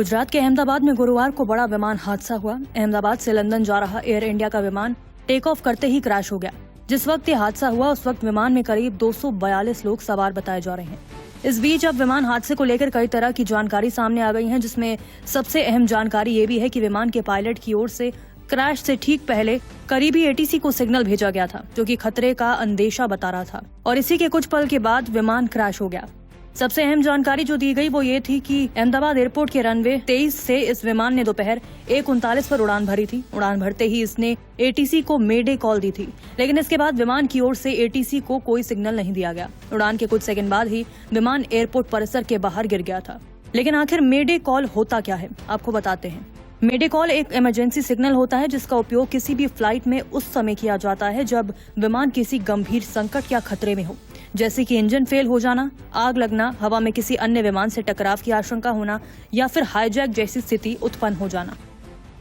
गुजरात के अहमदाबाद में गुरुवार को बड़ा विमान हादसा हुआ। अहमदाबाद से लंदन जा रहा एयर इंडिया का विमान टेक ऑफ करते ही क्रैश हो गया। जिस वक्त ये हादसा हुआ उस वक्त विमान में करीब 242 लोग सवार बताए जा रहे हैं। इस बीच अब विमान हादसे को लेकर कई तरह की जानकारी सामने आ गई है, जिसमें सबसे अहम जानकारी ये भी है कि विमान के पायलट की ओर से क्रैश से ठीक पहले करीबी एटीसी को सिग्नल भेजा गया था, जो कि खतरे का अंदेशा बता रहा था, और इसी के कुछ पल के बाद विमान क्रैश हो गया। सबसे अहम जानकारी जो दी गई वो ये थी कि अहमदाबाद एयरपोर्ट के रनवे 23 से इस विमान ने दोपहर 1:39 पर उड़ान भरी थी। उड़ान भरते ही इसने एटीसी को मेडे कॉल दी थी, लेकिन इसके बाद विमान की ओर से एटीसी को कोई सिग्नल नहीं दिया गया। उड़ान के कुछ सेकंड बाद ही विमान एयरपोर्ट परिसर के बाहर गिर गया था। लेकिन आखिर मेडे कॉल होता क्या है, आपको बताते हैं। मेडे कॉल एक इमरजेंसी सिग्नल होता है जिसका उपयोग किसी भी फ्लाइट में उस समय किया जाता है जब विमान किसी गंभीर संकट या खतरे में हो, जैसे कि इंजन फेल हो जाना, आग लगना, हवा में किसी अन्य विमान से टकराव की आशंका होना या फिर हाईजैक जैसी स्थिति उत्पन्न हो जाना।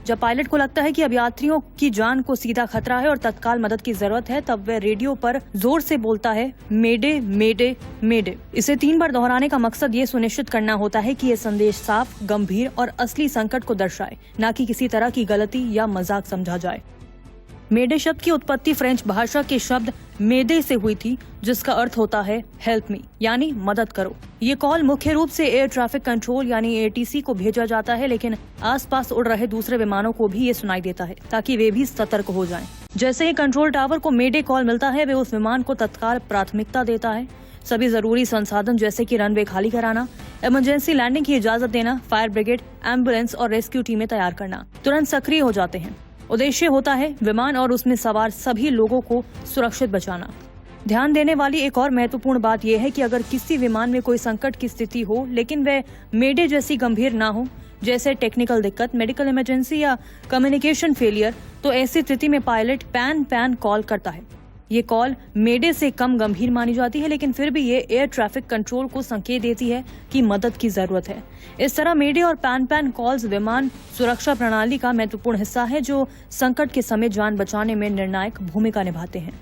जब पायलट को लगता है कि अब यात्रियों की जान को सीधा खतरा है और तत्काल मदद की जरूरत है, तब वह रेडियो पर जोर से बोलता है मेडे मेडे मेडे। इसे 3 बार दोहराने का मकसद ये सुनिश्चित करना होता है कि ये संदेश साफ, गंभीर और असली संकट को दर्शाए, न कि किसी तरह की गलती या मजाक समझा जाए। मेडे शब्द की उत्पत्ति फ्रेंच भाषा के शब्द मेडे से हुई थी, जिसका अर्थ होता है हेल्प मी, यानी मदद करो। ये कॉल मुख्य रूप से एयर ट्रैफिक कंट्रोल यानी एटीसी को भेजा जाता है, लेकिन आसपास उड़ रहे दूसरे विमानों को भी ये सुनाई देता है ताकि वे भी सतर्क हो जाएं। जैसे ही कंट्रोल टावर को मेडे कॉल मिलता है, वे उस विमान को तत्काल प्राथमिकता देता है। सभी जरूरी संसाधन जैसे कि रनवे खाली कराना, इमरजेंसी लैंडिंग की इजाजत देना, फायर ब्रिगेड, एम्बुलेंस और रेस्क्यू टीमें तैयार करना तुरंत सक्रिय हो जाते हैं। उद्देश्य होता है विमान और उसमें सवार सभी लोगों को सुरक्षित बचाना। ध्यान देने वाली एक और महत्वपूर्ण बात यह है कि अगर किसी विमान में कोई संकट की स्थिति हो लेकिन वह मेडे जैसी गंभीर ना हो, जैसे टेक्निकल दिक्कत, मेडिकल इमरजेंसी या कम्युनिकेशन फेलियर, तो ऐसी स्थिति में पायलट पैन पैन कॉल करता है। ये कॉल मेडे से कम गंभीर मानी जाती है, लेकिन फिर भी ये एयर ट्रैफिक कंट्रोल को संकेत देती है कि मदद की जरूरत है। इस तरह मेडे और पैन पैन कॉल्स विमान सुरक्षा प्रणाली का महत्वपूर्ण हिस्सा है, जो संकट के समय जान बचाने में निर्णायक भूमिका निभाते हैं।